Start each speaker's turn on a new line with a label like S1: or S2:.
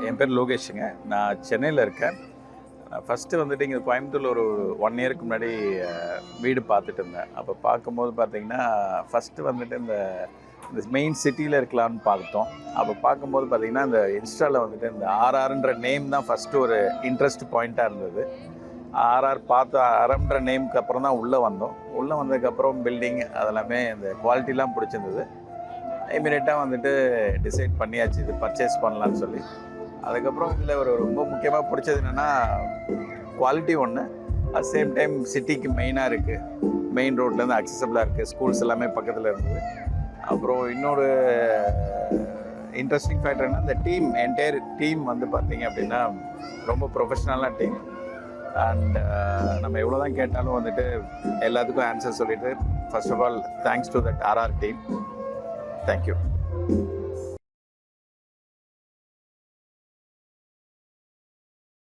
S1: என் பேர் லோகேஷுங்க. நான் சென்னையில் இருக்கேன். ஃபஸ்ட்டு வந்துட்டு இங்கே கோயம்புத்தூரில் ஒரு 1 இயருக்கு முன்னாடி வீடு பார்த்துட்டு இருந்தேன். அப்போ பார்க்கும்போது பார்த்தீங்கன்னா, ஃபஸ்ட்டு வந்துட்டு இந்த மெயின் சிட்டியில் இருக்கலாம்னு பார்த்தோம். அப்போ பார்க்கும்போது பார்த்தீங்கன்னா, இந்த இன்ஸ்டாவில் வந்துட்டு இந்த ஆர்ஆர்ன்ற நேம் தான் ஃபஸ்ட்டு ஒரு இன்ட்ரெஸ்ட் பாயிண்ட்டாக இருந்தது. ஆர்ஆர் பார்த்து ஆர்எம்ன்ற நேமுக்கு அப்புறம் தான் உள்ளே வந்தோம். உள்ளே வந்ததுக்கப்புறம் பில்டிங் அதெல்லாமே இந்த குவாலிட்டிலாம் பிடிச்சிருந்தது. இமீடியட்டாக வந்துட்டு டிசைட் பண்ணியாச்சு இது பர்ச்சேஸ் பண்ணலான்னு சொல்லி. அதுக்கப்புறம் இதில் ஒரு ரொம்ப முக்கியமாக பிடிச்சது என்னென்னா குவாலிட்டி ஒன்று, அட் சேம் டைம் சிட்டிக்கு மெயினாக இருக்குது, மெயின் ரோட்லேருந்து அக்சசபிளாக இருக்குது, ஸ்கூல்ஸ் எல்லாமே பக்கத்தில் இருந்தது. அப்புறம் இன்னொரு இன்ட்ரெஸ்டிங் ஃபேக்டர் என்ன, இந்த டீம் என்டையர் டீம் வந்து பார்த்தீங்க அப்படின்னா ரொம்ப ப்ரொஃபஷ்னலான டீம். அண்ட் நம்ம எவ்வளோ தான் கேட்டாலும் வந்துட்டு எல்லாத்துக்கும் ஆன்சர் சொல்லிவிட்டு, first of all thanks to that RR team. Thank you.